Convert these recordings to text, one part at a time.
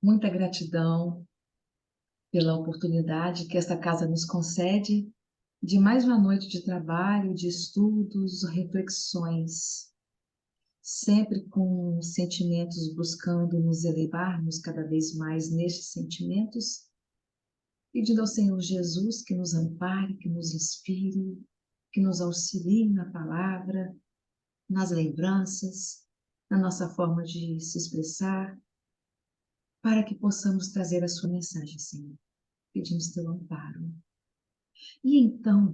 Muita gratidão pela oportunidade que esta casa nos concede de mais uma noite de trabalho, de estudos, reflexões, sempre com sentimentos buscando nos elevarmos cada vez mais nestes sentimentos, pedindo ao Senhor Jesus que nos ampare, que nos inspire, que nos auxilie na palavra, nas lembranças, na nossa forma de se expressar, para que possamos trazer a sua mensagem, Senhor. Pedimos teu amparo. E então,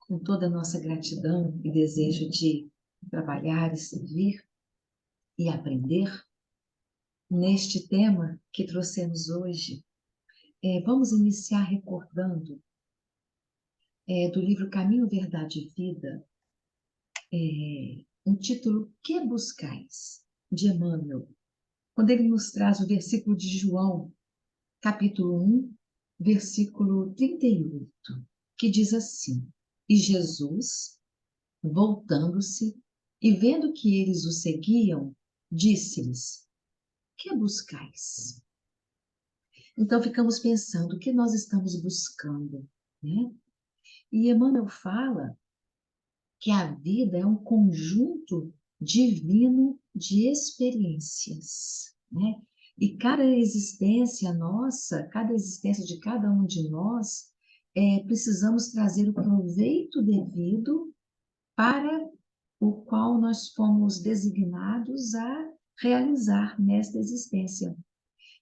com toda a nossa gratidão e desejo de trabalhar e servir e aprender, neste tema que trouxemos hoje, vamos iniciar recordando do livro Caminho, Verdade e Vida, um título, Que Buscais?, de Emmanuel, quando ele nos traz o versículo de João, capítulo 1, versículo 38, que diz assim: E Jesus, voltando-se e vendo que eles o seguiam, disse-lhes: Que buscais? Então ficamos pensando o que nós estamos buscando, né? E Emmanuel fala que a vida é um conjunto divino de experiências, né? E cada existência nossa, cada existência de cada um de nós, precisamos trazer o proveito devido para o qual nós fomos designados a realizar nesta existência.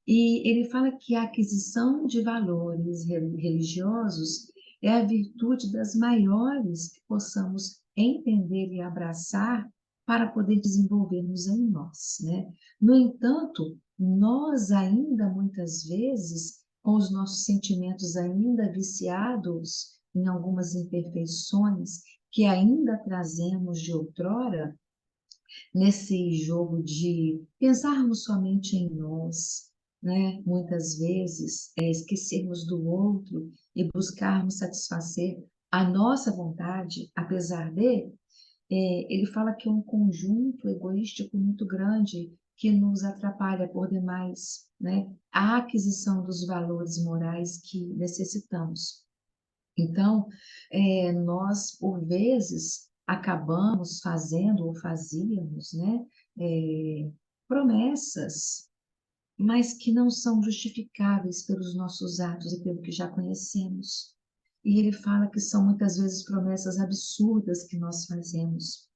E ele fala que a aquisição de valores religiosos é a virtude das maiores que possamos entender e abraçar para poder desenvolvermos em nós, né? No entanto, nós ainda muitas vezes, com os nossos sentimentos ainda viciados em algumas imperfeições que ainda trazemos de outrora, nesse jogo de pensarmos somente em nós, né? Muitas vezes esquecermos do outro e buscarmos satisfazer a nossa vontade, apesar de, ele fala que é um conjunto egoístico muito grande que nos atrapalha por demais, né? A aquisição dos valores morais que necessitamos. Então, nós, por vezes, acabamos fazendo ou fazíamos, né, promessas, mas que não são justificáveis pelos nossos atos e pelo que já conhecemos. E ele fala que são muitas vezes promessas absurdas que nós fazemos.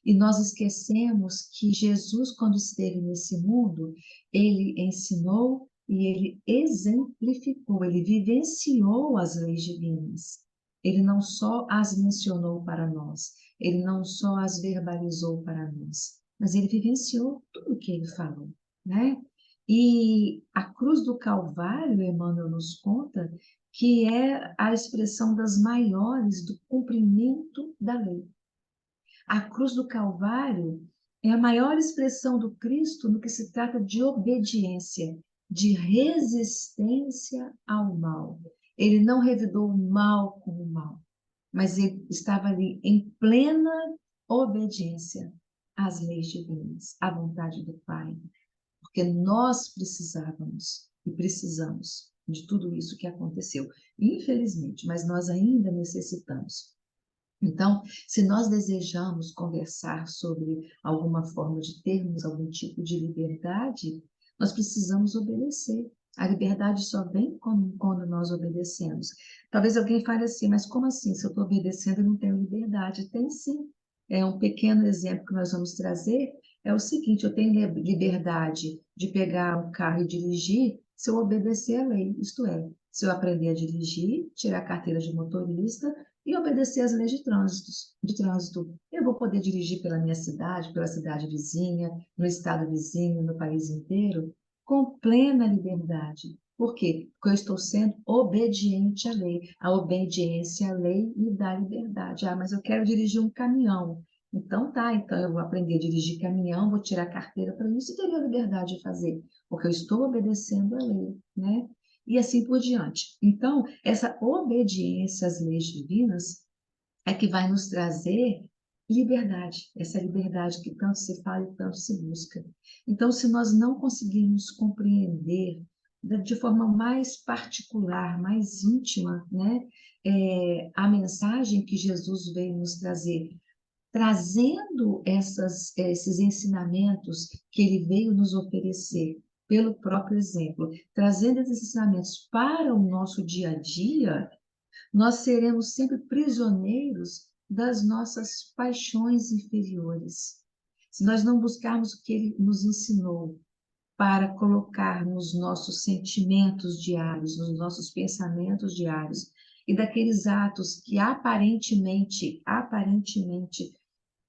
E nós esquecemos que Jesus, quando esteve nesse mundo, ele ensinou e ele exemplificou, ele vivenciou as leis divinas. Ele não só as mencionou para nós, ele não só as verbalizou para nós, mas ele vivenciou tudo o que ele falou, né? E a cruz do Calvário, Emmanuel nos conta, que é a expressão das maiores do cumprimento da lei. A cruz do Calvário é a maior expressão do Cristo no que se trata de obediência, de resistência ao mal. Ele não revidou o mal como mal, mas ele estava ali em plena obediência às leis divinas, à vontade do Pai, porque nós precisávamos e precisamos de tudo isso que aconteceu, infelizmente, mas nós ainda necessitamos. Então, se nós desejamos conversar sobre alguma forma de termos algum tipo de liberdade, nós precisamos obedecer. A liberdade só vem quando nós obedecemos. Talvez alguém fale assim, mas como assim? Se eu estou obedecendo, eu não tenho liberdade? Tem sim. É um pequeno exemplo que nós vamos trazer. É o seguinte: eu tenho liberdade de pegar um carro e dirigir se eu obedecer à lei. Isto é, se eu aprender a dirigir, tirar a carteira de motorista e obedecer às leis de trânsito. Eu vou poder dirigir pela minha cidade, pela cidade vizinha, no estado vizinho, no país inteiro, com plena liberdade. Por quê? Porque eu estou sendo obediente à lei. A obediência à lei me dá liberdade. Ah, mas eu quero dirigir um caminhão. Então tá, então eu vou aprender a dirigir caminhão, vou tirar a carteira para isso e teria liberdade de fazer, porque eu estou obedecendo à lei, né? E assim por diante. Então, essa obediência às leis divinas é que vai nos trazer liberdade, essa liberdade que tanto se fala e tanto se busca. Então, se nós não conseguirmos compreender de forma mais particular, mais íntima, né, a mensagem que Jesus veio nos trazer, trazendo esses ensinamentos que ele veio nos oferecer pelo próprio exemplo, trazendo esses ensinamentos para o nosso dia a dia, nós seremos sempre prisioneiros das nossas paixões inferiores. Se nós não buscarmos o que ele nos ensinou para colocar nos nossos sentimentos diários, nos nossos pensamentos diários, e daqueles atos que aparentemente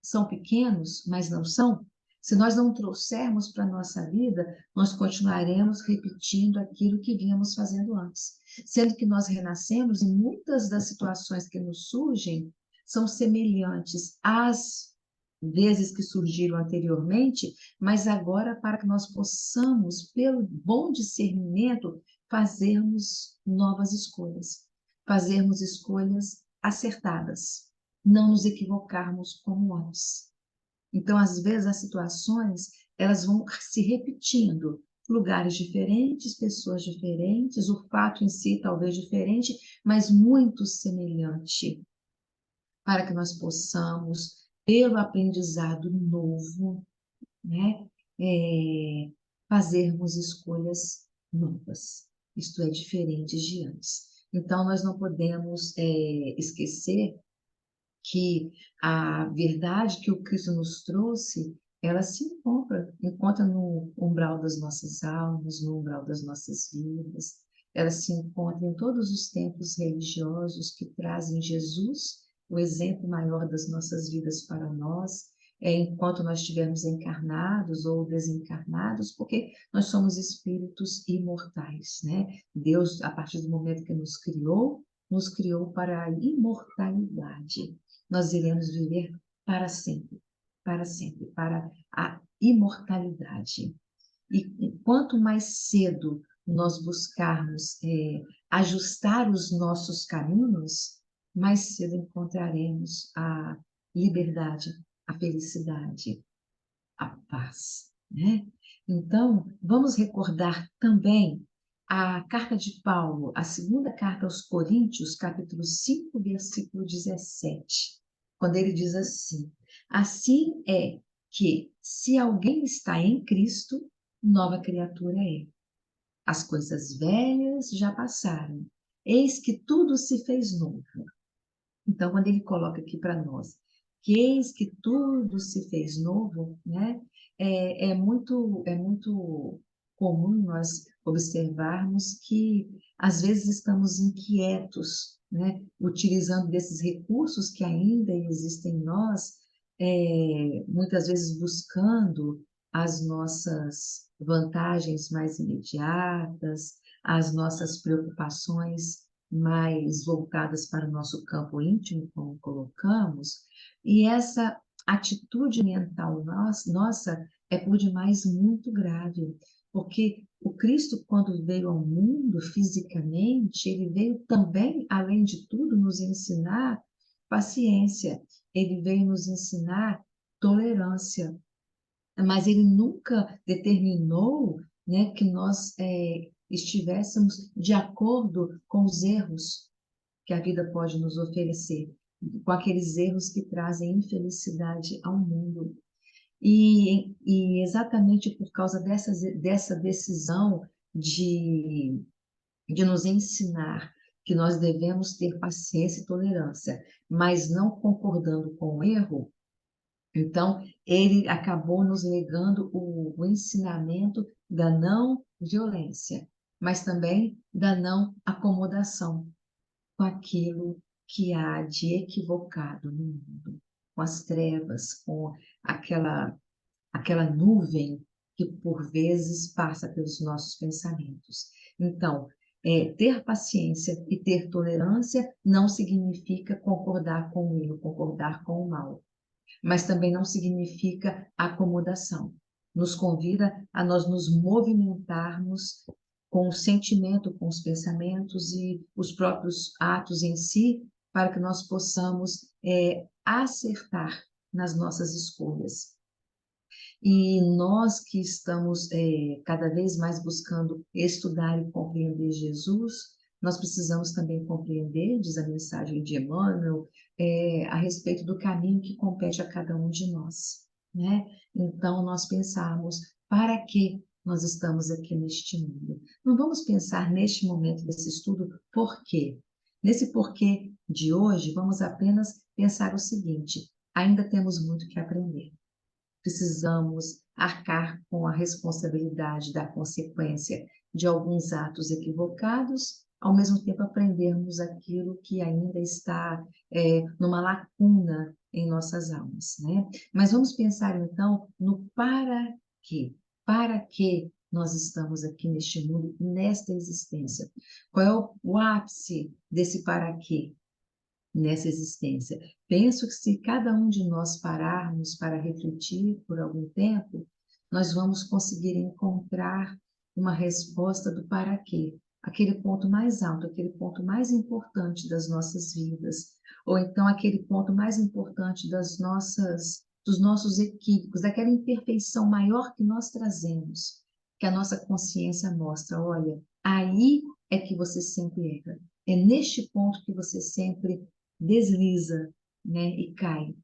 são pequenos, mas não são, se nós não trouxermos para a nossa vida, nós continuaremos repetindo aquilo que vínhamos fazendo antes. Sendo que nós renascemos e muitas das situações que nos surgem são semelhantes às vezes que surgiram anteriormente, mas agora para que nós possamos, pelo bom discernimento, fazermos novas escolhas, fazermos escolhas acertadas, não nos equivocarmos como antes. Então, às vezes, as situações elas vão se repetindo, lugares diferentes, pessoas diferentes, o fato em si talvez diferente, mas muito semelhante, para que nós possamos, pelo aprendizado novo, né, é, fazermos escolhas novas, isto é, diferentes de antes. Então, nós não podemos esquecer que a verdade que o Cristo nos trouxe, ela se encontra no umbral das nossas almas, no umbral das nossas vidas, ela se encontra em todos os templos religiosos que trazem Jesus, o exemplo maior das nossas vidas para nós, enquanto nós estivermos encarnados ou desencarnados, porque nós somos espíritos imortais, né? Deus, a partir do momento que nos criou para a imortalidade. Nós iremos viver para sempre, para a imortalidade. E quanto mais cedo nós buscarmos ajustar os nossos caminhos, mais cedo encontraremos a liberdade, a felicidade, a paz, né? Então, vamos recordar também a carta de Paulo, a segunda carta aos Coríntios, capítulo 5, versículo 17, quando ele diz assim: assim é que, se alguém está em Cristo, nova criatura é. As coisas velhas já passaram, eis que tudo se fez novo. Então, quando ele coloca aqui para nós, que eis que tudo se fez novo, né? É muito comum nós observarmos que, às vezes, estamos inquietos, né? Utilizando desses recursos que ainda existem em nós, muitas vezes buscando as nossas vantagens mais imediatas, as nossas preocupações mais voltadas para o nosso campo íntimo, como colocamos, e essa atitude mental nossa é por demais muito grave, porque o Cristo, quando veio ao mundo fisicamente, ele veio também, além de tudo, nos ensinar paciência, ele veio nos ensinar tolerância, mas ele nunca determinou, né, que nós estivéssemos de acordo com os erros que a vida pode nos oferecer, com aqueles erros que trazem infelicidade ao mundo. E exatamente por causa dessa decisão de, de nos ensinar que nós devemos ter paciência e tolerância, mas não concordando com o erro, então, ele acabou nos legando o ensinamento da não violência, mas também da não acomodação com aquilo que há de equivocado no mundo, com as trevas, com aquela nuvem que por vezes passa pelos nossos pensamentos. Então, ter paciência e ter tolerância não significa concordar com o erro, concordar com o mal, mas também não significa acomodação. Nos convida a nós nos movimentarmos com o sentimento, com os pensamentos e os próprios atos em si, para que nós possamos acertar nas nossas escolhas. E nós que estamos cada vez mais buscando estudar e compreender Jesus, nós precisamos também compreender, diz a mensagem de Emmanuel, a respeito do caminho que compete a cada um de nós, né? Então, nós pensarmos, para que nós estamos aqui neste mundo? Não vamos pensar neste momento desse estudo, por quê? Nesse porquê de hoje, vamos apenas pensar o seguinte: ainda temos muito que aprender. Precisamos arcar com a responsabilidade da consequência de alguns atos equivocados, ao mesmo tempo aprendermos aquilo que ainda está numa lacuna em nossas almas, né? Mas vamos pensar então no para quê? Para que nós estamos aqui neste mundo, nesta existência? Qual é o ápice desse para quê? Nessa existência. Penso que se cada um de nós pararmos para refletir por algum tempo, nós vamos conseguir encontrar uma resposta do para quê, aquele ponto mais alto, aquele ponto mais importante das nossas vidas, ou então aquele ponto mais importante dos nossos equívocos, daquela imperfeição maior que nós trazemos, que a nossa consciência mostra, olha, aí é que você sempre erra. É neste ponto que você sempre desliza, né, e cai.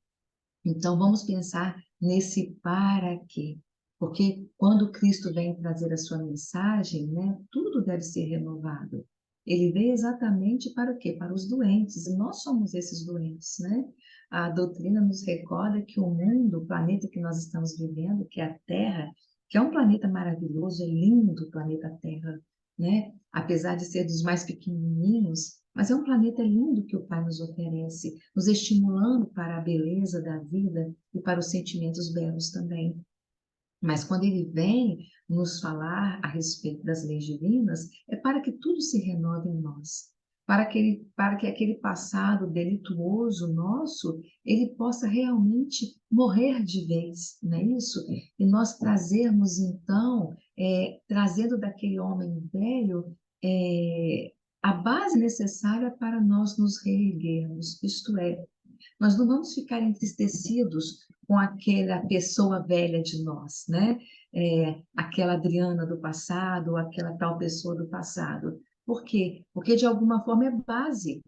Então vamos pensar nesse para quê. Porque quando Cristo vem trazer a sua mensagem, né, tudo deve ser renovado. Ele veio exatamente para o quê? Para os doentes, e nós somos esses doentes, né? A doutrina nos recorda que o mundo, o planeta que nós estamos vivendo, que é a Terra, que é um planeta maravilhoso, é lindo o planeta Terra, né? Apesar de ser dos mais pequenininhos, mas é um planeta lindo que o Pai nos oferece, nos estimulando para a beleza da vida e para os sentimentos belos também. Mas quando ele vem nos falar a respeito das leis divinas, é para que tudo se renove em nós, para que aquele passado delituoso nosso, ele possa realmente morrer de vez, não é isso? E nós trazermos, então, trazendo daquele homem velho, é, a base necessária para nós nos reerguermos, isto é, nós não vamos ficar entristecidos com aquela pessoa velha de nós, né? Aquela Adriana do passado, ou aquela tal pessoa do passado. Por quê? Porque de alguma forma é base.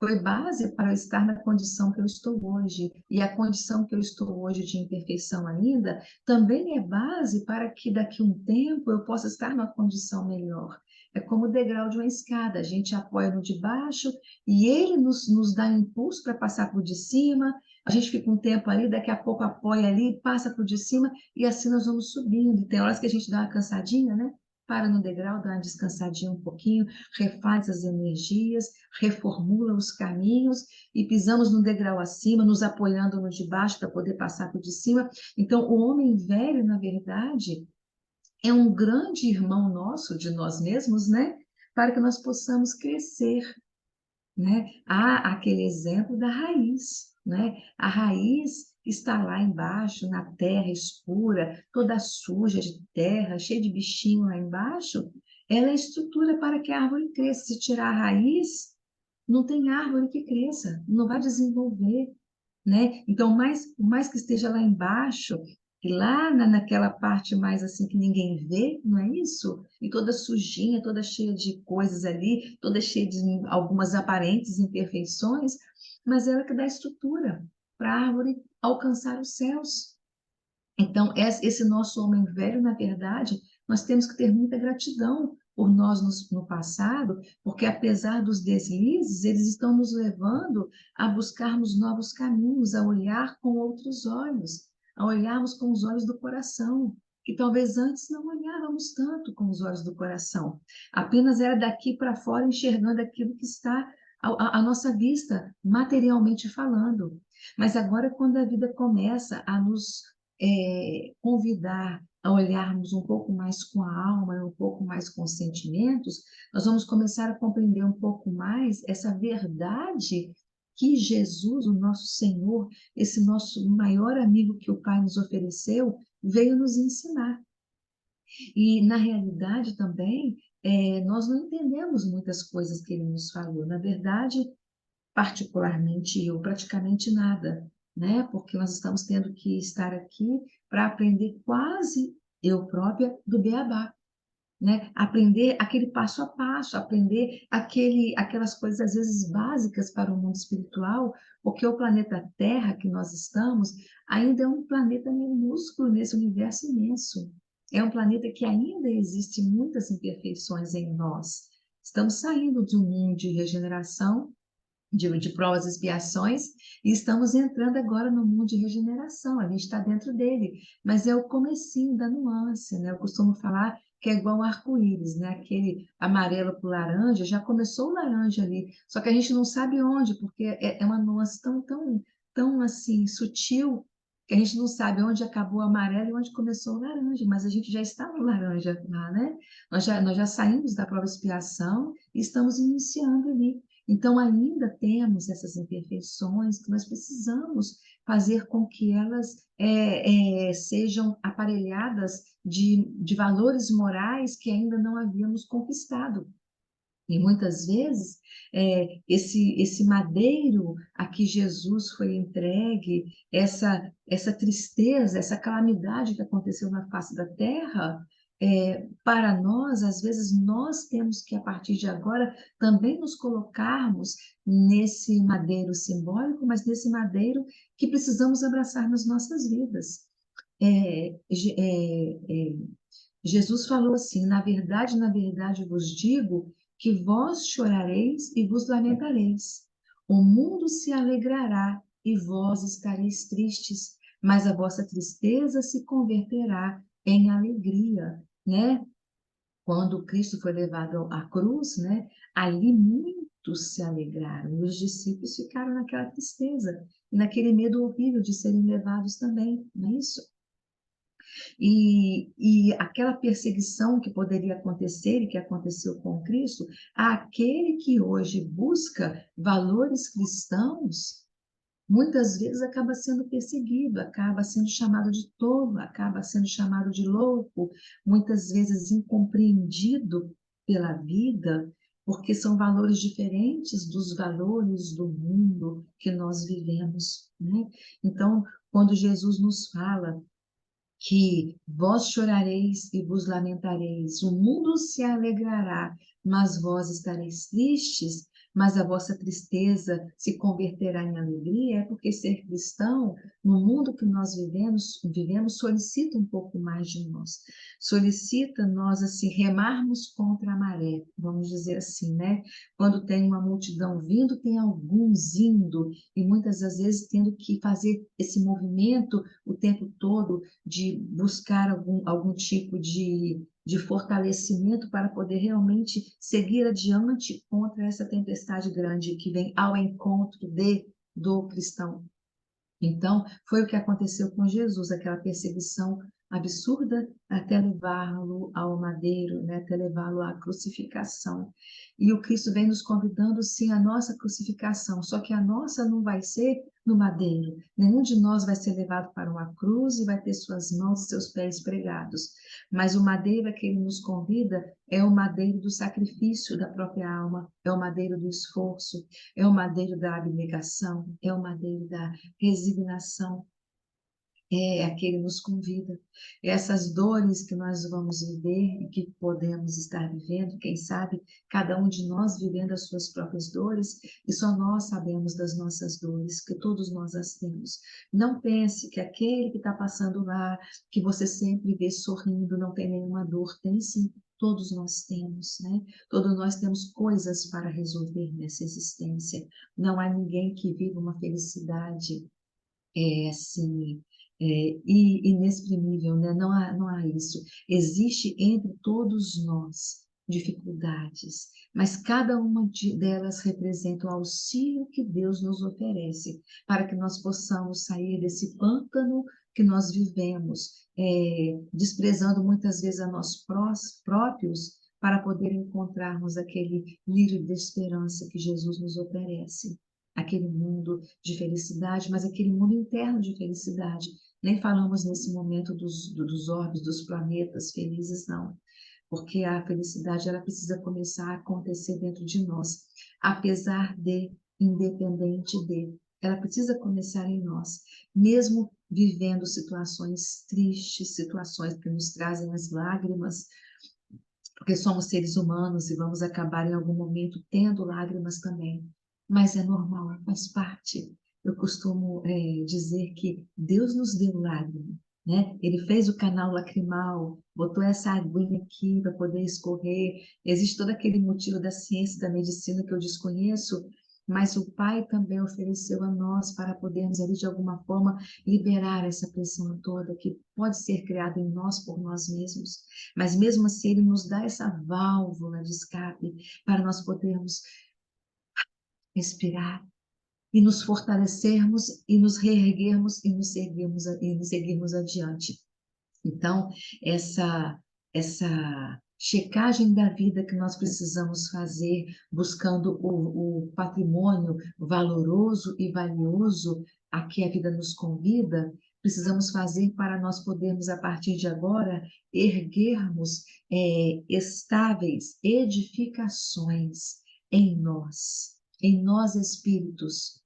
Foi base para eu estar na condição que eu estou hoje. E a condição que eu estou hoje de imperfeição ainda também é base para que daqui a um tempo eu possa estar numa condição melhor. É como o degrau de uma escada, a gente apoia no de baixo e ele nos dá impulso para passar por de cima, a gente fica um tempo ali, daqui a pouco apoia ali, passa por de cima e assim nós vamos subindo. Tem horas que a gente dá uma cansadinha, né? Para no degrau, dá uma descansadinha um pouquinho, refaz as energias, reformula os caminhos e pisamos no degrau acima, nos apoiando no de baixo para poder passar por de cima. Então, o homem velho, na verdade, é um grande irmão nosso, de nós mesmos, né? Para que nós possamos crescer, né? Há aquele exemplo da raiz, né? A raiz está lá embaixo, na terra escura, toda suja de terra, cheia de bichinho lá embaixo. Ela é estrutura para que a árvore cresça. Se tirar a raiz, não tem árvore que cresça, não vai desenvolver, né? Então, mais que esteja lá embaixo, e lá naquela parte mais assim que ninguém vê, não é isso? E toda sujinha, toda cheia de coisas ali, toda cheia de algumas aparentes imperfeições, mas ela que dá estrutura para a árvore alcançar os céus. Então, esse nosso homem velho, na verdade, nós temos que ter muita gratidão por nós no passado, porque apesar dos deslizes, eles estão nos levando a buscarmos novos caminhos, a olhar com outros olhos, a olharmos com os olhos do coração, que talvez antes não olhávamos tanto com os olhos do coração. Apenas era daqui para fora enxergando aquilo que está à nossa vista, materialmente falando. Mas agora, quando a vida começa a nos convidar a olharmos um pouco mais com a alma e um pouco mais com os sentimentos, nós vamos começar a compreender um pouco mais essa verdade que Jesus, o nosso Senhor, esse nosso maior amigo que o Pai nos ofereceu, veio nos ensinar. E, na realidade, também, nós não entendemos muitas coisas que ele nos falou. Na verdade, particularmente eu, praticamente nada. né? Porque nós estamos tendo que estar aqui para aprender quase eu própria do beabá, né? Aprender aquele passo a passo, aprender aquelas coisas às vezes básicas para o mundo espiritual, porque o planeta Terra que nós estamos ainda é um planeta minúsculo nesse universo imenso. É um planeta que ainda existe muitas imperfeições em nós. Estamos saindo de um mundo de regeneração, de provas e expiações, e estamos entrando agora no mundo de regeneração, a gente está dentro dele, mas é o comecinho da nuance, né? Eu costumo falar que é igual um arco-íris, né? Aquele amarelo para o laranja, já começou o laranja ali, só que a gente não sabe onde, porque é uma nuance tão assim, sutil, que a gente não sabe onde acabou o amarelo e onde começou o laranja, mas a gente já está no laranja lá, né? Nós já saímos da prova e expiação e estamos iniciando ali. Então, ainda temos essas imperfeições que nós precisamos fazer com que elas sejam aparelhadas de valores morais que ainda não havíamos conquistado. E muitas vezes, esse madeiro a que Jesus foi entregue, essa tristeza, essa calamidade que aconteceu na face da terra, para nós, às vezes, nós temos que, a partir de agora, também nos colocarmos nesse madeiro simbólico, mas nesse madeiro que precisamos abraçar nas nossas vidas. É, Jesus falou assim: na verdade vos digo que vós chorareis e vos lamentareis. O mundo se alegrará e vós estareis tristes, mas a vossa tristeza se converterá em alegria, né? Quando Cristo foi levado à cruz, né? Ali muitos se alegraram e os discípulos ficaram naquela tristeza e naquele medo horrível de serem levados também, não é isso? E aquela perseguição que poderia acontecer e que aconteceu com Cristo, aquele que hoje busca valores cristãos, muitas vezes acaba sendo perseguido, acaba sendo chamado de tolo, acaba sendo chamado de louco, muitas vezes incompreendido pela vida, porque são valores diferentes dos valores do mundo que nós vivemos, né? Então, quando Jesus nos fala que vós chorareis e vos lamentareis, o mundo se alegrará, mas vós estareis tristes, mas a vossa tristeza se converterá em alegria, é porque ser cristão, no mundo que nós vivemos solicita um pouco mais de nós, solicita nós, assim, remarmos contra a maré, vamos dizer assim, né? Quando tem uma multidão vindo, tem alguns indo, e muitas das vezes tendo que fazer esse movimento o tempo todo, de buscar algum tipo de fortalecimento para poder realmente seguir adiante contra essa tempestade grande que vem ao encontro do cristão. Então, foi o que aconteceu com Jesus, aquela perseguição absurda até levá-lo ao madeiro, né? Até levá-lo à crucificação. E o Cristo vem nos convidando, sim, à nossa crucificação, só que a nossa não vai ser no madeiro. Nenhum de nós vai ser levado para uma cruz e vai ter suas mãos e seus pés pregados. Mas o madeiro a que ele nos convida é o madeiro do sacrifício da própria alma, é o madeiro do esforço, é o madeiro da abnegação, é o madeiro da resignação, é a que ele nos convida. Essas dores que nós vamos viver e que podemos estar vivendo, quem sabe, cada um de nós vivendo as suas próprias dores, e só nós sabemos das nossas dores, que todos nós as temos. Não pense que aquele que está passando lá, que você sempre vê sorrindo, não tem nenhuma dor, tem sim. Todos nós temos, né? Todos nós temos coisas para resolver nessa existência. Não há ninguém que viva uma felicidade assim, inexprimível, né? Não há isso. Existe entre todos nós dificuldades, mas cada uma delas representa o auxílio que Deus nos oferece para que nós possamos sair desse pântano que nós vivemos, desprezando muitas vezes a nós próprios para poder encontrarmos aquele lírio de esperança que Jesus nos oferece, aquele mundo de felicidade, mas aquele mundo interno de felicidade. Nem falamos nesse momento dos orbes, dos planetas felizes, não. Porque a felicidade ela precisa começar a acontecer dentro de nós, apesar de, independente de. ela precisa começar em nós, mesmo vivendo situações tristes, situações que nos trazem as lágrimas, porque somos seres humanos e vamos acabar em algum momento tendo lágrimas também. Mas é normal, faz parte. Eu costumo dizer que Deus nos deu lágrima, né? Ele fez o canal lacrimal, botou essa aguinha aqui para poder escorrer. Existe todo aquele motivo da ciência e da medicina que eu desconheço, mas o Pai também ofereceu a nós para podermos ali de alguma forma liberar essa pressão toda que pode ser criada em nós por nós mesmos. Mas mesmo assim, Ele nos dá essa válvula de escape para nós podermos respirar e nos fortalecermos e nos reerguermos e nos seguirmos adiante. Então, essa checagem da vida que nós precisamos fazer, buscando o patrimônio valoroso e valioso a que a vida nos convida, precisamos fazer para nós podermos, a partir de agora, erguermos estáveis edificações em nós espíritos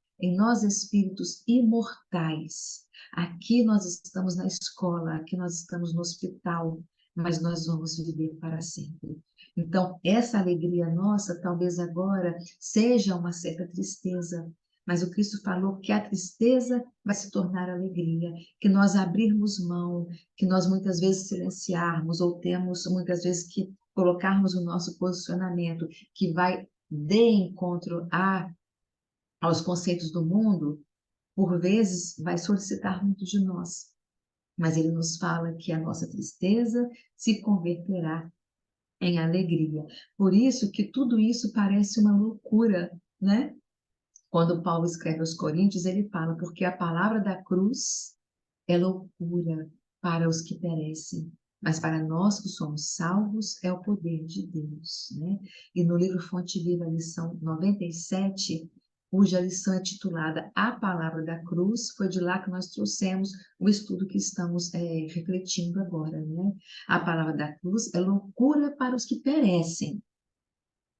imortais. Aqui nós estamos na escola, aqui nós estamos no hospital, mas nós vamos viver para sempre. Então, essa alegria nossa, talvez agora, seja uma certa tristeza, mas o Cristo falou que a tristeza vai se tornar alegria, que nós abrirmos mão, que nós muitas vezes silenciarmos, ou temos muitas vezes que colocarmos o nosso posicionamento, que vai de encontro aos conceitos do mundo, por vezes vai solicitar muito de nós, mas ele nos fala que a nossa tristeza se converterá em alegria. Por isso que tudo isso parece uma loucura, né? Quando Paulo escreve aos Coríntios, ele fala, porque a palavra da cruz é loucura para os que perecem, mas para nós que somos salvos é o poder de Deus, né? E no livro Fonte Viva, lição 97, cuja lição é titulada A Palavra da Cruz, foi de lá que nós trouxemos o estudo que estamos refletindo agora, né? A palavra da cruz é loucura para os que perecem,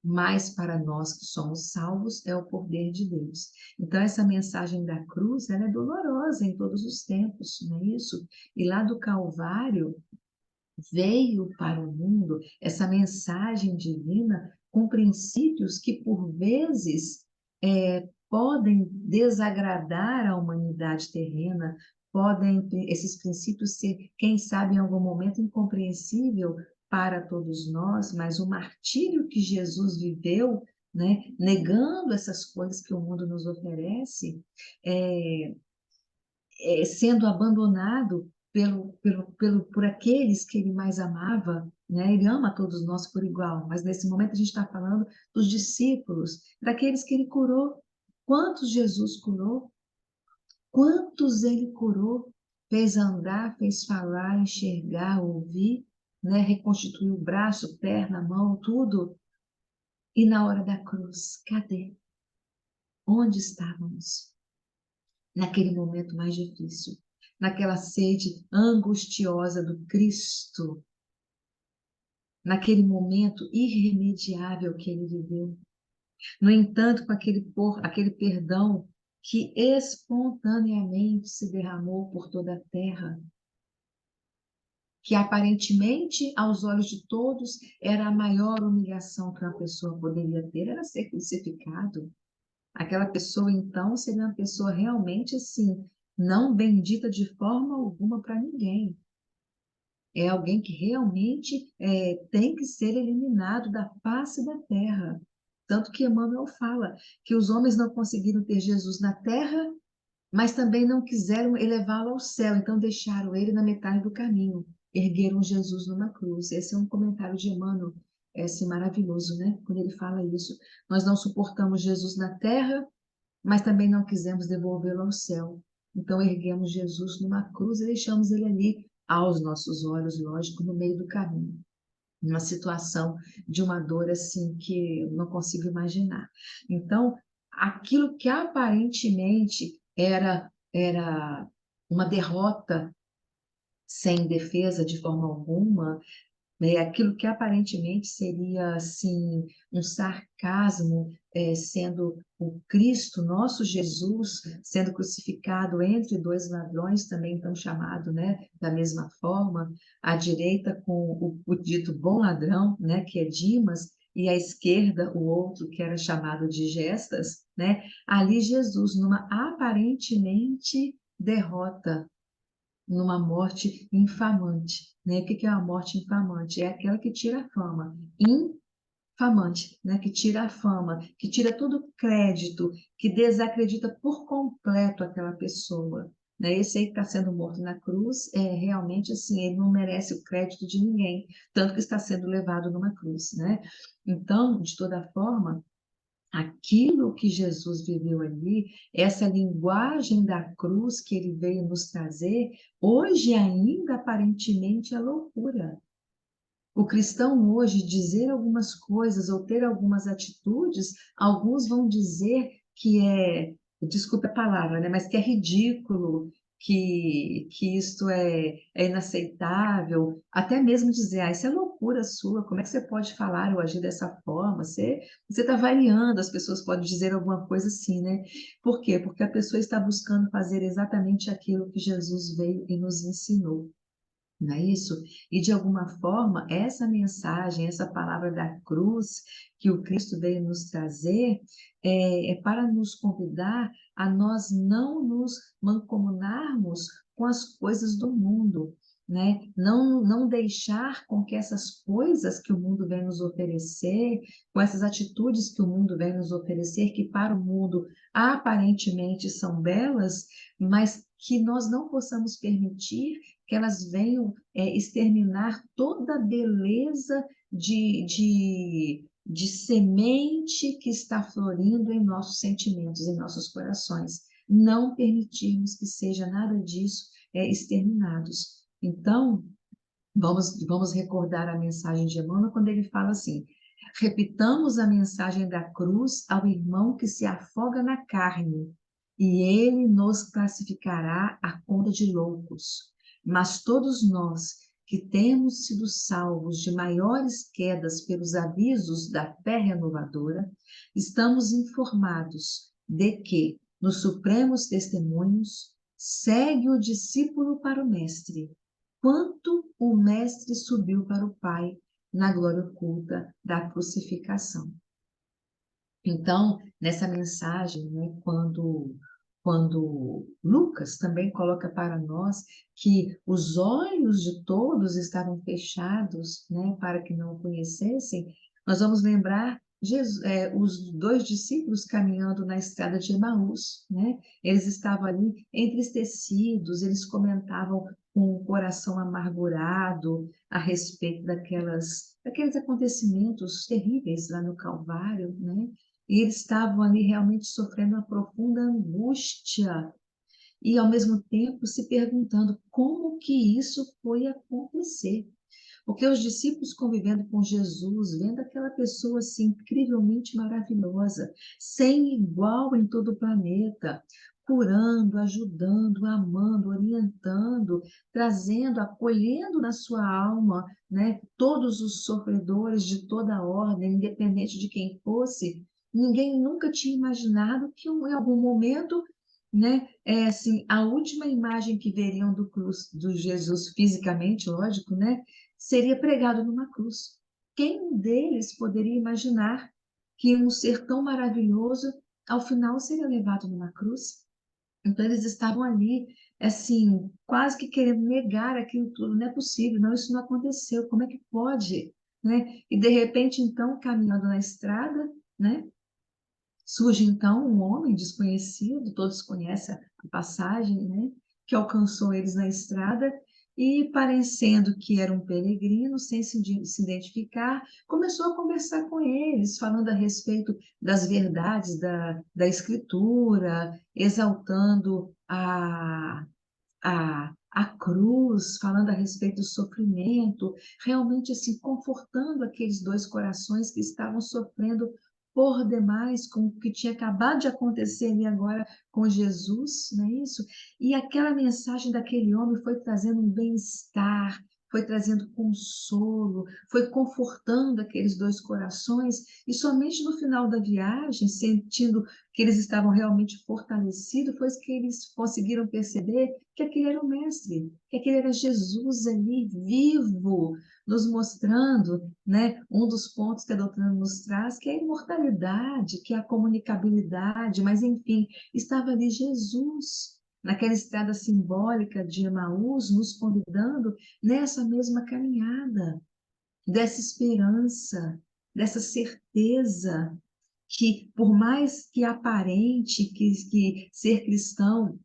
mas para nós que somos salvos é o poder de Deus. Então, essa mensagem da cruz, ela é dolorosa em todos os tempos, não é isso? E lá do Calvário veio para o mundo essa mensagem divina com princípios que, por vezes, podem desagradar a humanidade terrena, podem esses princípios ser, quem sabe, em algum momento incompreensível para todos nós, mas o martírio que Jesus viveu, né, negando essas coisas que o mundo nos oferece, é, sendo abandonado por aqueles que ele mais amava, né? Ele ama todos nós por igual, mas nesse momento a gente está falando dos discípulos, daqueles que ele curou. Quantos Jesus curou? Quantos ele curou? Fez andar, fez falar, enxergar, ouvir, né? Reconstituiu o braço, perna, mão, tudo. E na hora da cruz, cadê? Onde estávamos? Naquele momento mais difícil, naquela sede angustiosa do Cristo, naquele momento irremediável que ele viveu. No entanto, com aquele perdão que espontaneamente se derramou por toda a terra, que aparentemente, aos olhos de todos, era a maior humilhação que uma pessoa poderia ter, era ser crucificado. Aquela pessoa, então, seria uma pessoa realmente assim, não bendita de forma alguma para ninguém. É alguém que realmente tem que ser eliminado da face da terra. Tanto que Emmanuel fala que os homens não conseguiram ter Jesus na terra, mas também não quiseram elevá-lo ao céu, então deixaram ele na metade do caminho, ergueram Jesus numa cruz. Esse é um comentário de Emmanuel, assim, maravilhoso, né? Quando ele fala isso. Nós não suportamos Jesus na terra, mas também não quisemos devolvê-lo ao céu. Então erguemos Jesus numa cruz e deixamos ele ali, aos nossos olhos, lógico, no meio do caminho. Uma situação de uma dor assim que eu não consigo imaginar. Então, aquilo que aparentemente era uma derrota sem defesa de forma alguma, né? Aquilo que aparentemente seria assim um sarcasmo, sendo o Cristo, nosso Jesus, sendo crucificado entre dois ladrões, também tão chamado, né, da mesma forma, à direita com o dito bom ladrão, né, que é Dimas, e à esquerda o outro que era chamado de Gestas, né? Ali Jesus, numa aparentemente derrota, numa morte infamante, né? O que é uma morte infamante? É aquela que tira a fama. Infamante, né? Que tira a fama, que tira todo o crédito, que desacredita por completo aquela pessoa. Né? Esse aí que está sendo morto na cruz, realmente assim, ele não merece o crédito de ninguém, tanto que está sendo levado numa cruz, né? Então, de toda forma, aquilo que Jesus viveu ali, essa linguagem da cruz que ele veio nos trazer, hoje ainda aparentemente é loucura. O cristão hoje dizer algumas coisas ou ter algumas atitudes, alguns vão dizer que desculpe a palavra, né, mas que é ridículo, que isto é inaceitável, até mesmo dizer, isso é loucura sua, como é que você pode falar ou agir dessa forma? Você está variando, as pessoas podem dizer alguma coisa assim, né? Por quê? Porque a pessoa está buscando fazer exatamente aquilo que Jesus veio e nos ensinou. Não é isso? E de alguma forma, essa mensagem, essa palavra da cruz que o Cristo veio nos trazer, é para nos convidar a nós não nos mancomunarmos com as coisas do mundo, né? Não deixar com que essas coisas que o mundo vem nos oferecer, com essas atitudes que o mundo vem nos oferecer, que para o mundo aparentemente são belas, mas que nós não possamos permitir que elas venham exterminar toda a beleza de semente que está florindo em nossos sentimentos, em nossos corações. Não permitirmos que seja nada disso exterminados. Então, vamos recordar a mensagem de Emmanuel quando ele fala assim: repitamos a mensagem da cruz ao irmão que se afoga na carne, e ele nos classificará à conta de loucos. Mas todos nós que temos sido salvos de maiores quedas pelos avisos da fé renovadora, estamos informados de que, nos supremos testemunhos, segue o discípulo para o mestre, quanto o mestre subiu para o Pai na glória oculta da crucificação. Então, nessa mensagem, né, quando Lucas também coloca para nós que os olhos de todos estavam fechados, né, para que não o conhecessem, nós vamos lembrar os dois discípulos caminhando na estrada de Emaús, né? Eles estavam ali entristecidos, eles comentavam com o coração amargurado a respeito daqueles acontecimentos terríveis lá no Calvário, né? E eles estavam ali realmente sofrendo uma profunda angústia e, ao mesmo tempo, se perguntando como que isso foi acontecer. Porque os discípulos convivendo com Jesus, vendo aquela pessoa assim incrivelmente maravilhosa, sem igual em todo o planeta, curando, ajudando, amando, orientando, trazendo, acolhendo na sua alma, né, todos os sofredores de toda a ordem, independente de quem fosse, ninguém nunca tinha imaginado que em algum momento, né, assim, a última imagem que veriam do Jesus fisicamente, lógico, né, seria pregado numa cruz. Quem deles poderia imaginar que um ser tão maravilhoso, ao final, seria levado numa cruz? Então, eles estavam ali, assim, quase que querendo negar aquilo tudo. Não é possível, não, isso não aconteceu, como é que pode? Né? E, de repente, então, caminhando na estrada, né? Surge então um homem desconhecido, todos conhecem a passagem, né? Que alcançou eles na estrada e, parecendo que era um peregrino, sem se identificar, começou a conversar com eles, falando a respeito das verdades da Escritura, exaltando a cruz, falando a respeito do sofrimento, realmente assim, confortando aqueles dois corações que estavam sofrendo por demais com o que tinha acabado de acontecer ali agora com Jesus, não é isso? E aquela mensagem daquele homem foi trazendo um bem-estar, foi trazendo consolo, foi confortando aqueles dois corações, e somente no final da viagem, sentindo que eles estavam realmente fortalecidos, foi que eles conseguiram perceber que aquele era o Mestre, que aquele era Jesus ali, vivo, nos mostrando, né, um dos pontos que a doutrina nos traz, que é a imortalidade, que é a comunicabilidade, mas enfim, estava ali Jesus, naquela estrada simbólica de Emaús, nos convidando nessa mesma caminhada, dessa esperança, dessa certeza que, por mais que aparente que ser cristão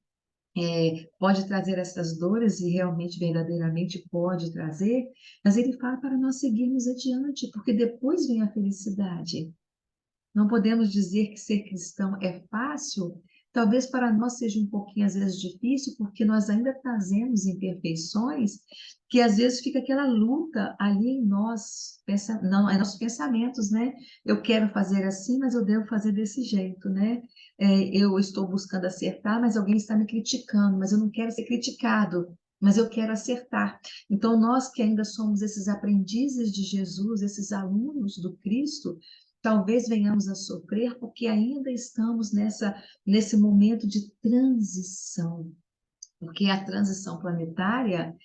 pode trazer essas dores, e realmente, verdadeiramente pode trazer, mas ele fala para nós seguirmos adiante, porque depois vem a felicidade. Não podemos dizer que ser cristão é fácil. Talvez para nós seja um pouquinho, às vezes, difícil, porque nós ainda trazemos imperfeições, que às vezes fica aquela luta ali em nós, não, é nossos pensamentos, né? Eu quero fazer assim, mas eu devo fazer desse jeito, né? Eu estou buscando acertar, mas alguém está me criticando, mas eu não quero ser criticado, mas eu quero acertar. Então, nós que ainda somos esses aprendizes de Jesus, esses alunos do Cristo, talvez venhamos a sofrer porque ainda estamos nesse momento de transição. Porque a transição planetária,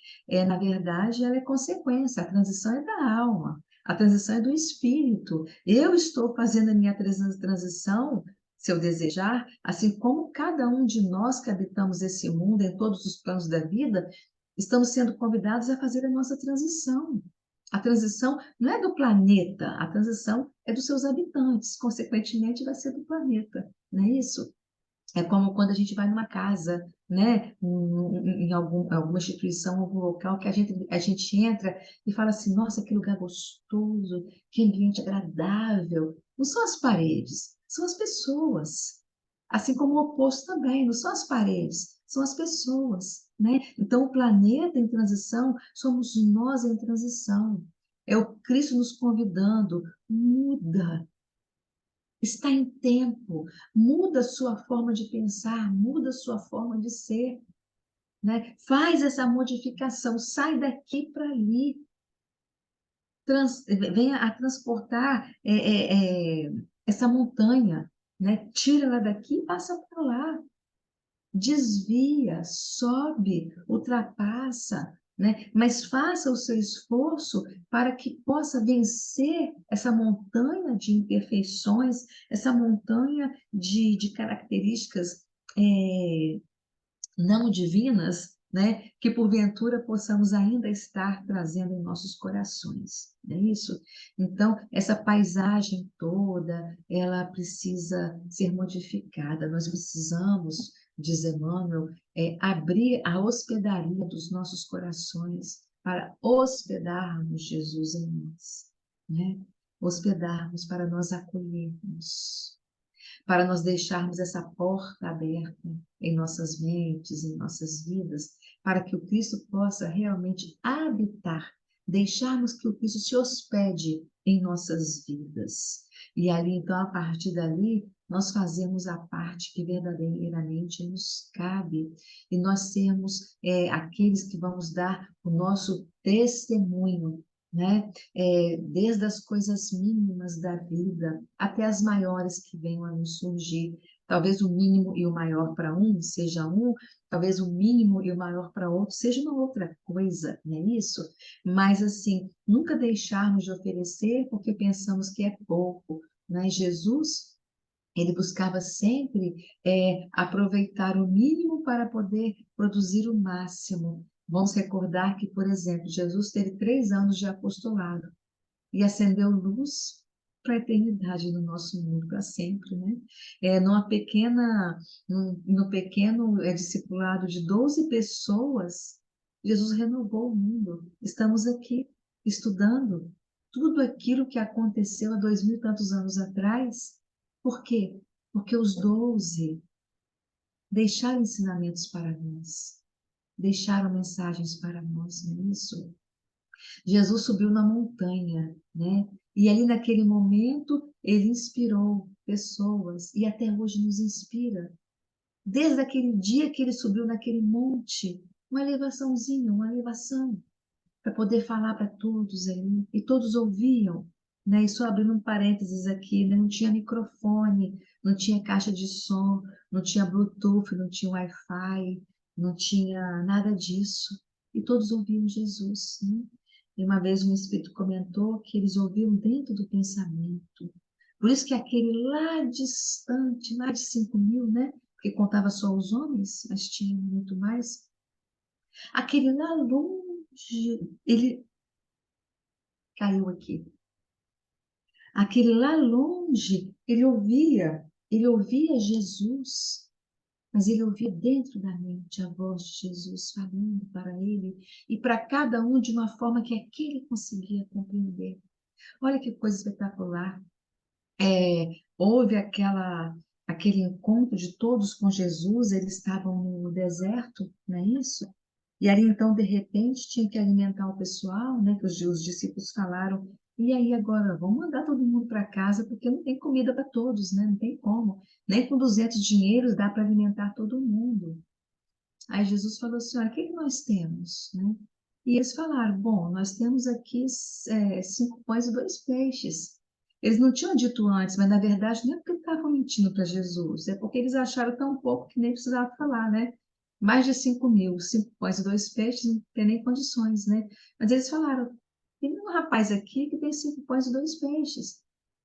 na verdade, ela é consequência, a transição é da alma, a transição é do espírito. Eu estou fazendo a minha transição, se eu desejar, assim como cada um de nós que habitamos esse mundo, em todos os planos da vida, estamos sendo convidados a fazer a nossa transição. A transição não é do planeta, a transição é dos seus habitantes, consequentemente vai ser do planeta, não é isso? É como quando a gente vai numa casa, né, em alguma instituição, algum local, que a gente entra e fala assim, nossa, que lugar gostoso, que ambiente agradável. Não são as paredes, são as pessoas. Assim como o oposto também, não são as paredes, são as pessoas, né? Então, o planeta em transição somos nós em transição. É o Cristo nos convidando, muda, está em tempo, muda a sua forma de pensar, muda a sua forma de ser, né? Faz essa modificação, sai daqui para ali, venha a transportar essa montanha, né? Tira ela daqui e passa para lá, desvia, sobe, ultrapassa, né? Mas faça o seu esforço para que possa vencer essa montanha de imperfeições, essa montanha de características é, não divinas, né, que porventura possamos ainda estar trazendo em nossos corações, não é isso? Então, essa paisagem toda, ela precisa ser modificada, nós precisamos, diz Emmanuel, abrir a hospedaria dos nossos corações para hospedarmos Jesus em nós, né? Hospedarmos para nós acolhermos, para nós deixarmos essa porta aberta em nossas mentes, em nossas vidas, para que o Cristo possa realmente habitar, deixarmos que o Cristo se hospede em nossas vidas. E ali, então, a partir dali, nós fazemos a parte que verdadeiramente nos cabe, e nós sermos aqueles que vamos dar o nosso testemunho, né? Desde as coisas mínimas da vida até as maiores que venham a nos surgir. Talvez o mínimo e o maior para um seja um, talvez o mínimo e o maior para outro seja uma outra coisa, não é isso? Mas, assim, nunca deixarmos de oferecer porque pensamos que é pouco, né? Jesus, ele buscava sempre aproveitar o mínimo para poder produzir o máximo. Vamos recordar que, por exemplo, Jesus teve 3 anos de apostolado e acendeu luz para a eternidade no nosso mundo, para sempre, né? No pequeno discipulado de 12 pessoas, Jesus renovou o mundo. Estamos aqui estudando tudo aquilo que aconteceu há 2000 e tantos anos atrás. Por quê? Porque os 12 deixaram ensinamentos para nós, deixaram mensagens para nós, não é isso? Jesus subiu na montanha, né? E ali naquele momento ele inspirou pessoas e até hoje nos inspira. Desde aquele dia que ele subiu naquele monte, uma elevaçãozinha, uma elevação. para poder falar para todos ali, e todos ouviam, né? E só abrindo um parênteses aqui, né? Não tinha microfone, não tinha caixa de som, não tinha Bluetooth, não tinha Wi-Fi, não tinha nada disso, e todos ouviam Jesus, né? E uma vez um espírito comentou que eles ouviam dentro do pensamento. Por isso que aquele lá distante, lá de 5.000, né? Porque contava só os homens, mas tinha muito mais. Aquele lá longe, ele caiu aqui. Aquele lá longe, ele ouvia Jesus, mas ele ouvia dentro da mente a voz de Jesus falando para ele e para cada um de uma forma que aquele conseguia compreender. Olha que coisa espetacular. Houve aquele encontro de todos com Jesus, eles estavam no deserto, não é isso? E ali, então, de repente, tinha que alimentar o pessoal, né? Que os discípulos falaram, e aí agora, vamos mandar todo mundo para casa, porque não tem comida para todos, né? Não tem como. Nem com 200 dinheiros dá para alimentar todo mundo. Aí Jesus falou assim, olha, o que que nós temos, né? E eles falaram, bom, nós temos aqui 5 pães e 2 peixes. Eles não tinham dito antes, mas na verdade não é porque estavam mentindo para Jesus, é porque eles acharam tão pouco que nem precisava falar, né? Mais de 5.000, 5 pães e 2 peixes, não tem nem condições, né? Mas eles falaram, tem um rapaz aqui que tem 5 pães e 2 peixes.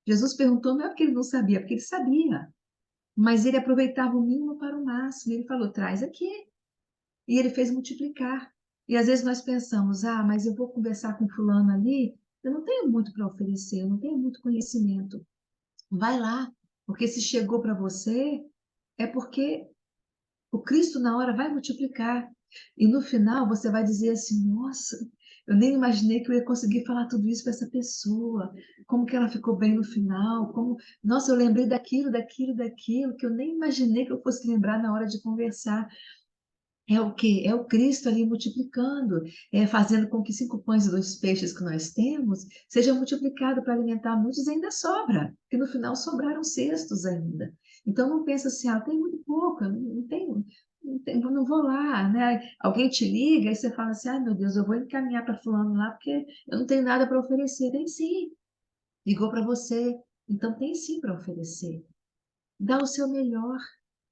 Jesus perguntou, não é porque ele não sabia, é porque ele sabia. Mas ele aproveitava o mínimo para o máximo. Ele falou, traz aqui. E ele fez multiplicar. E às vezes nós pensamos, ah, mas eu vou conversar com fulano ali, eu não tenho muito para oferecer, eu não tenho muito conhecimento. Vai lá, porque se chegou para você, é porque o Cristo na hora vai multiplicar. E no final você vai dizer assim, nossa, eu nem imaginei que eu ia conseguir falar tudo isso para essa pessoa, como que ela ficou bem no final, como, nossa, eu lembrei daquilo, daquilo, daquilo, que eu nem imaginei que eu fosse lembrar na hora de conversar. É o quê? É o Cristo ali multiplicando, fazendo com que 5 pães e 2 peixes que nós temos seja multiplicado para alimentar muitos e ainda sobra, porque no final sobraram cestos ainda. Então não pensa assim, ah, tem muito pouco, eu não tenho, não vou lá, né? Alguém te liga e você fala assim, ah, meu Deus, eu vou encaminhar para fulano lá porque eu não tenho nada para oferecer. Tem sim, ligou para você, então tem sim para oferecer. Dá o seu melhor,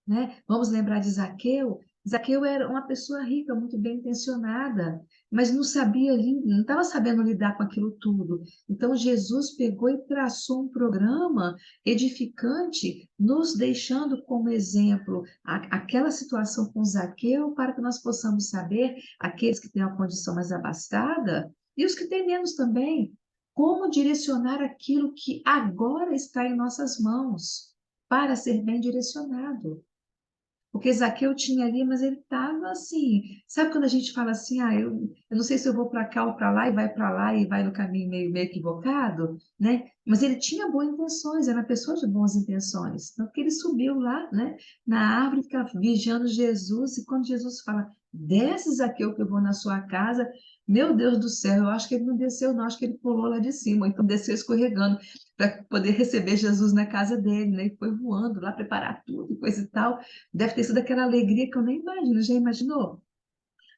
né? Vamos lembrar de Zaqueu. Zaqueu era uma pessoa rica, muito bem intencionada, mas não sabia, não estava sabendo lidar com aquilo tudo. Então Jesus pegou e traçou um programa edificante, nos deixando como exemplo aquela situação com Zaqueu, para que nós possamos saber, aqueles que têm uma condição mais abastada e os que têm menos também, como direcionar aquilo que agora está em nossas mãos para ser bem direcionado. Porque Zaqueu tinha ali, mas ele estava assim. Sabe quando a gente fala assim, ah, eu não sei se eu vou para cá ou para lá e vai no caminho meio equivocado, né? Mas ele tinha boas intenções, era uma pessoa de boas intenções. Então, porque ele subiu lá, né, na árvore, ficava vigiando Jesus, e quando Jesus fala, desce Zaqueu que eu vou na sua casa, meu Deus do céu, eu acho que ele não desceu, não, acho que ele pulou lá de cima, ou então desceu escorregando para poder receber Jesus na casa dele, né? E foi voando lá, preparar tudo, coisa e tal. Deve ter sido aquela alegria que eu nem imagino. Já imaginou?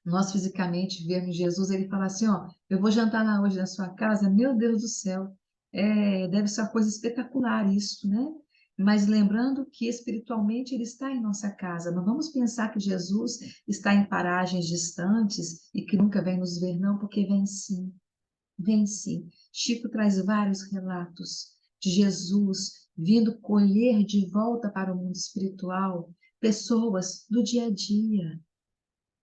Nós fisicamente vermos Jesus, ele fala assim, ó, eu vou jantar lá hoje na sua casa, meu Deus do céu, deve ser uma coisa espetacular isso, né? Mas lembrando que espiritualmente ele está em nossa casa, não vamos pensar que Jesus está em paragens distantes e que nunca vem nos ver, não, porque vem sim, vem sim. Chico traz vários relatos de Jesus vindo colher de volta para o mundo espiritual pessoas do dia a dia,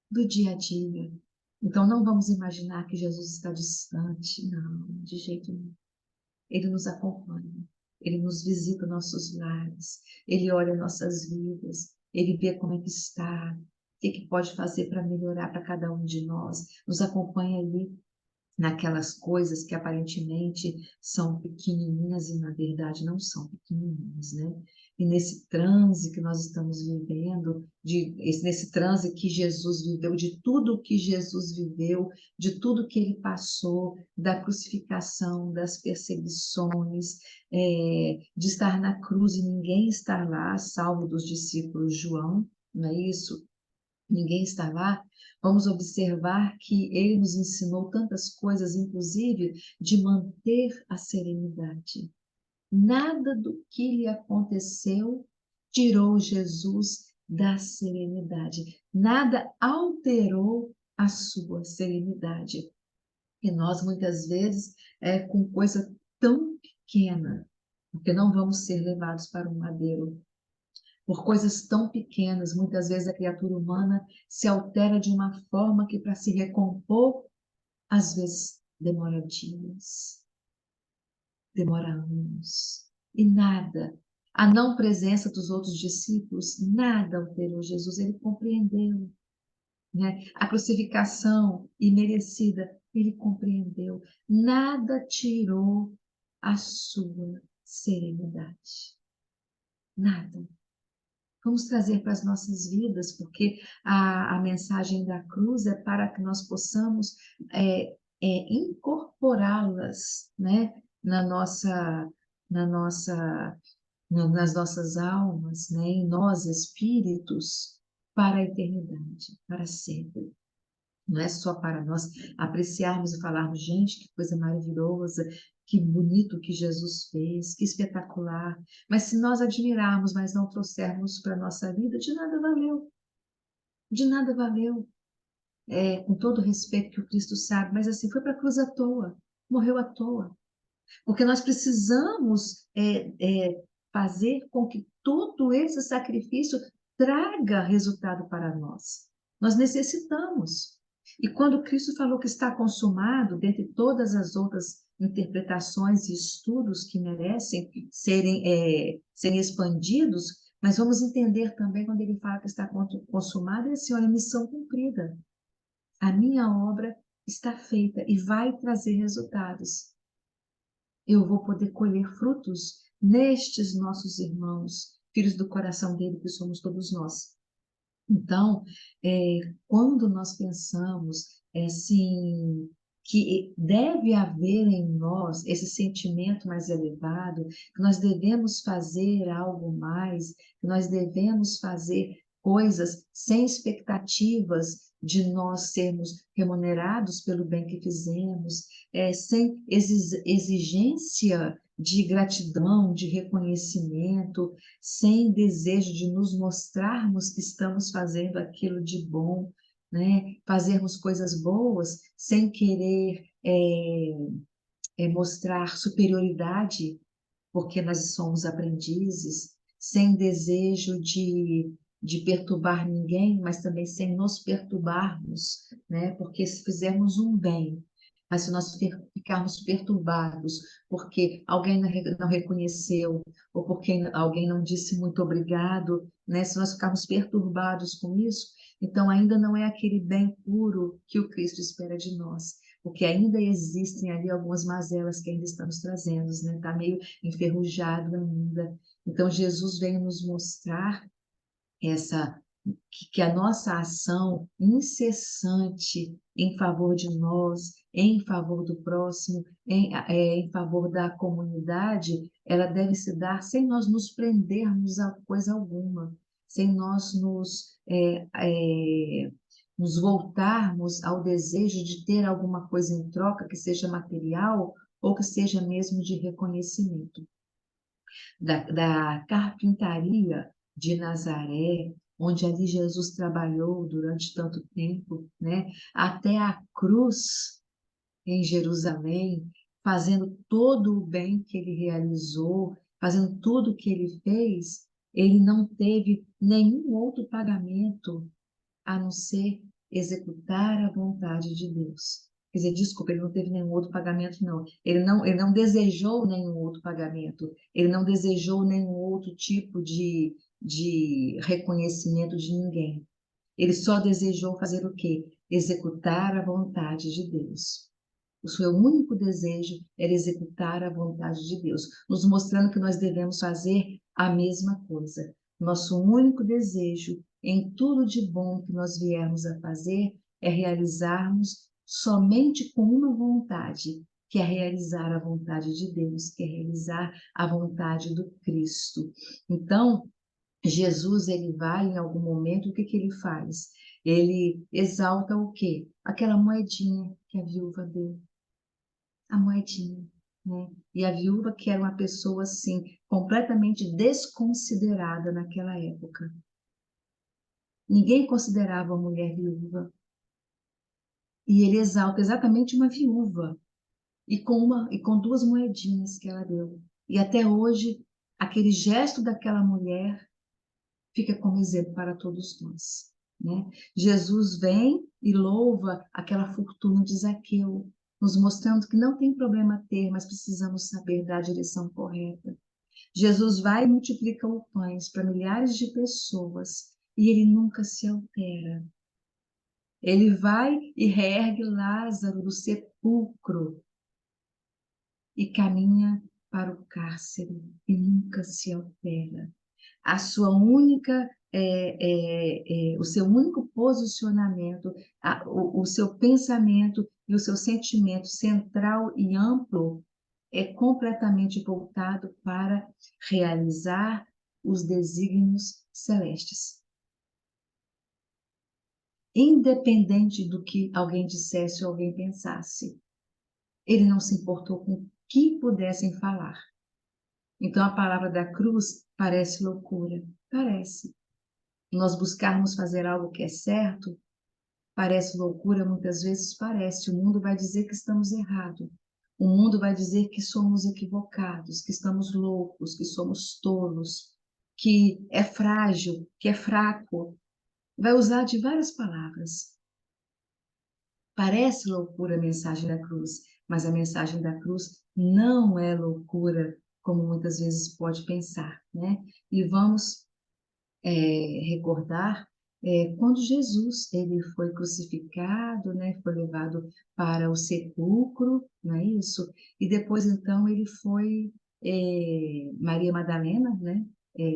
do dia a dia. Então não vamos imaginar que Jesus está distante, não, de jeito nenhum. Ele nos acompanha, ele nos visita nossos lares, ele olha nossas vidas, ele vê como é que está, o que, que pode fazer para melhorar para cada um de nós, nos acompanha ali naquelas coisas que aparentemente são pequenininhas e na verdade não são pequenininhas, né? E nesse transe que nós estamos vivendo, nesse transe que Jesus viveu, de tudo que Jesus viveu, de tudo que ele passou, da crucificação, das perseguições, de estar na cruz e ninguém estar lá, salvo dos discípulos João, não é isso? ninguém está lá, vamos observar que ele nos ensinou tantas coisas, inclusive de manter a serenidade. Nada do que lhe aconteceu tirou Jesus da serenidade. Nada alterou a sua serenidade. E nós, muitas vezes, com coisa tão pequena, porque não vamos ser levados para um madeiro. Por coisas tão pequenas, muitas vezes a criatura humana se altera de uma forma que, para se recompor, às vezes demora dias, demora anos. E nada, a não presença dos outros discípulos, nada alterou Jesus, ele compreendeu, né? A crucificação imerecida, ele compreendeu. Nada tirou a sua serenidade. Nada. Vamos trazer para as nossas vidas, porque a mensagem da cruz é para que nós possamos incorporá-las, né, na nossa, na nossa, nas nossas almas, né, em nós, espíritos, para a eternidade, para sempre. Não é só para nós apreciarmos e falarmos, gente, que coisa maravilhosa, que bonito que Jesus fez, que espetacular. Mas se nós admirarmos, mas não trouxermos para a nossa vida, de nada valeu. De nada valeu. Com todo o respeito que o Cristo sabe, mas assim, foi para a cruz à toa, morreu à toa. Porque nós precisamos fazer com que todo esse sacrifício traga resultado para nós. Nós necessitamos. E quando Cristo falou que está consumado, dentre todas as outras interpretações e estudos que merecem serem expandidos, mas vamos entender também quando ele fala que está consumado, é assim, olha, missão cumprida. A minha obra está feita e vai trazer resultados. Eu vou poder colher frutos nestes nossos irmãos, filhos do coração dele, que somos todos nós. Então, quando nós pensamos assim, que deve haver em nós esse sentimento mais elevado, que nós devemos fazer algo mais, que nós devemos fazer coisas sem expectativas de nós sermos remunerados pelo bem que fizemos, sem exigência de gratidão, de reconhecimento, sem desejo de nos mostrarmos que estamos fazendo aquilo de bom, né? Fazermos coisas boas sem querer mostrar superioridade, porque nós somos aprendizes, sem desejo de perturbar ninguém, mas também sem nos perturbarmos, né? Porque se fizermos um bem, mas se nós ficarmos perturbados porque alguém não reconheceu, ou porque alguém não disse muito obrigado, né? Se nós ficarmos perturbados com isso, então ainda não é aquele bem puro que o Cristo espera de nós, porque ainda existem ali algumas mazelas que ainda estamos trazendo, né? Está meio enferrujado ainda. Então Jesus veio nos mostrar que a nossa ação incessante em favor de nós, em favor do próximo, em favor da comunidade, ela deve se dar sem nós nos prendermos a coisa alguma, sem nós nos voltarmos ao desejo de ter alguma coisa em troca, que seja material ou que seja mesmo de reconhecimento. Da carpintaria de Nazaré, onde ali Jesus trabalhou durante tanto tempo, né? Até a cruz em Jerusalém, fazendo todo o bem que ele realizou, fazendo tudo o que ele fez, ele não teve nenhum outro pagamento a não ser executar a vontade de Deus. Quer dizer, desculpa, ele não teve nenhum outro pagamento, não. Ele não desejou nenhum outro pagamento, ele não desejou nenhum outro tipo de reconhecimento de ninguém. Ele só desejou fazer o quê? Executar a vontade de Deus. O seu único desejo era executar a vontade de Deus, nos mostrando que nós devemos fazer a mesma coisa. Nosso único desejo em tudo de bom que nós viermos a fazer é realizarmos somente com uma vontade, que é realizar a vontade de Deus, que é realizar a vontade do Cristo. Então, Jesus, ele vai em algum momento, o que que ele faz? Ele exalta o quê? Aquela moedinha que a viúva deu, a moedinha, né? E a viúva, que era uma pessoa, assim, completamente desconsiderada naquela época. Ninguém considerava a mulher viúva. E ele exalta exatamente uma viúva, e com duas moedinhas que ela deu. E até hoje, aquele gesto daquela mulher fica como exemplo para todos nós, né? Jesus vem e louva aquela fortuna de Zaqueu, nos mostrando que não tem problema ter, mas precisamos saber dar a direção correta. Jesus vai e multiplica os pães para milhares de pessoas e ele nunca se altera. Ele vai e reergue Lázaro do sepulcro e caminha para o cárcere e nunca se altera. A sua única, o seu único posicionamento, o seu pensamento e o seu sentimento central e amplo é completamente voltado para realizar os desígnios celestes. Independente do que alguém dissesse ou alguém pensasse, ele não se importou com o que pudessem falar. Então, a palavra da cruz parece loucura. Parece. Nós buscarmos fazer algo que é certo, parece loucura, muitas vezes parece. O mundo vai dizer que estamos errados. O mundo vai dizer que somos equivocados, que estamos loucos, que somos tolos, que é frágil, que é fraco. Vai usar de várias palavras. Parece loucura a mensagem da cruz, mas a mensagem da cruz não é loucura, como muitas vezes pode pensar, né? E vamos recordar quando Jesus ele foi crucificado, né? Foi levado para o sepulcro, não é isso? E depois então ele foi Maria Madalena, né?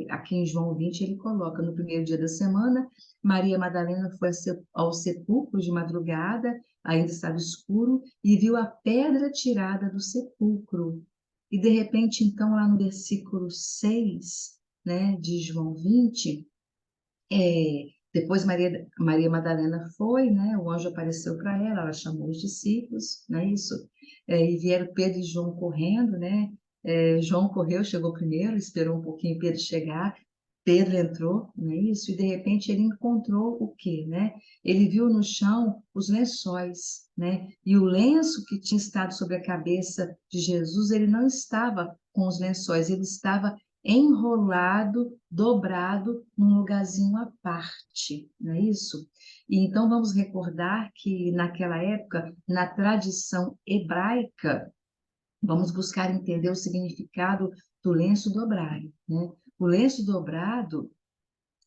Aqui em João 20 ele coloca no primeiro dia da semana, Maria Madalena foi ao sepulcro de madrugada, ainda estava escuro, e viu a pedra tirada do sepulcro. E de repente, então, lá no versículo 6, né, de João 20, depois Maria Madalena foi, né, o anjo apareceu para ela, ela chamou os discípulos, não é isso? E vieram Pedro e João correndo, né? João correu, chegou primeiro, esperou um pouquinho Pedro chegar, Pedro entrou, não é isso? E de repente ele encontrou o quê, né? Ele viu no chão os lençóis, né? E o lenço que tinha estado sobre a cabeça de Jesus, ele não estava com os lençóis, ele estava enrolado, dobrado num lugarzinho à parte, não é isso? E então vamos recordar que naquela época, na tradição hebraica, vamos buscar entender o significado do lenço dobrado, né? O lenço dobrado,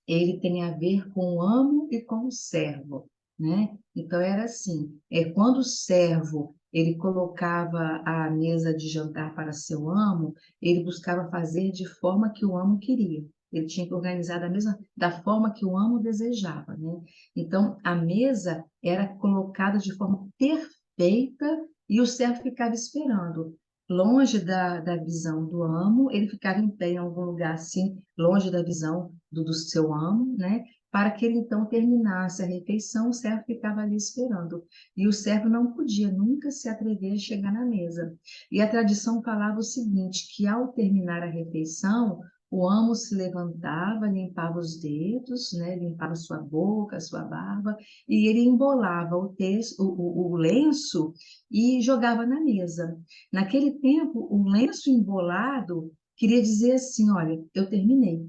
ele tem a ver com o amo e com o servo, né? Então era assim, quando o servo ele colocava a mesa de jantar para seu amo, ele buscava fazer de forma que o amo queria. Ele tinha que organizar da forma que o amo desejava, né? Então a mesa era colocada de forma perfeita e o servo ficava esperando. Longe da visão do amo, ele ficava em pé em algum lugar assim, longe da visão do seu amo, né? Para que ele então terminasse a refeição, o servo ficava ali esperando. E o servo não podia nunca se atrever a chegar na mesa. E a tradição falava o seguinte, que ao terminar a refeição, o amo se levantava, limpava os dedos, né? Limpava sua boca, sua barba, e ele embolava o lenço e jogava na mesa. Naquele tempo, o lenço embolado queria dizer assim, olha, eu terminei,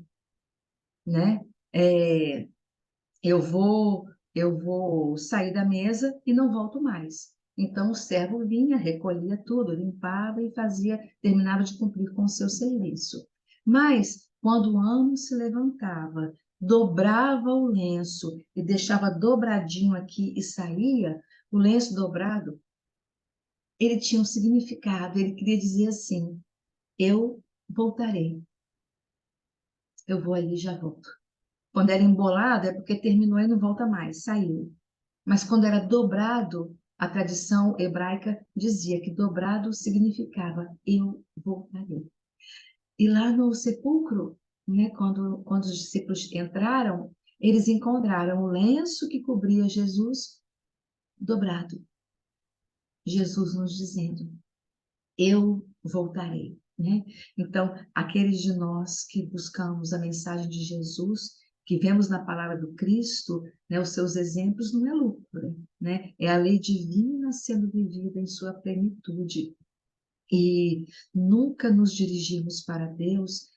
né? É, eu vou, eu vou sair da mesa e não volto mais. Então o servo vinha, recolhia tudo, limpava e fazia, terminava de cumprir com o seu serviço. Mas quando o amo se levantava, dobrava o lenço e deixava dobradinho aqui e saía, o lenço dobrado, ele tinha um significado, ele queria dizer assim: eu voltarei, eu vou ali e já volto. Quando era embolado é porque terminou e não volta mais, saiu. Mas quando era dobrado, a tradição hebraica dizia que dobrado significava eu voltarei. E lá no sepulcro, né? Quando os discípulos entraram, eles encontraram o lenço que cobria Jesus dobrado. Jesus nos dizendo: eu voltarei, né? Então, aqueles de nós que buscamos a mensagem de Jesus, que vemos na palavra do Cristo, né, os seus exemplos, não é loucura, né? É a lei divina sendo vivida em sua plenitude. E nunca nos dirigimos para Deus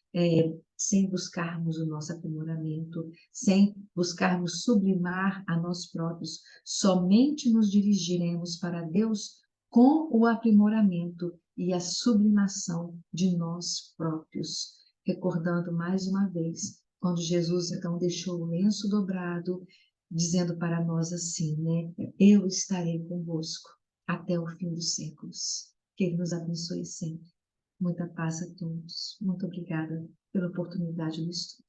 sem buscarmos o nosso aprimoramento, sem buscarmos sublimar a nós próprios. Somente nos dirigiremos para Deus com o aprimoramento e a sublimação de nós próprios. Recordando mais uma vez, quando Jesus então deixou o lenço dobrado, dizendo para nós assim, né? Eu estarei convosco até o fim dos séculos. Que Ele nos abençoe sempre. Muita paz a todos. Muito obrigada pela oportunidade do estudo.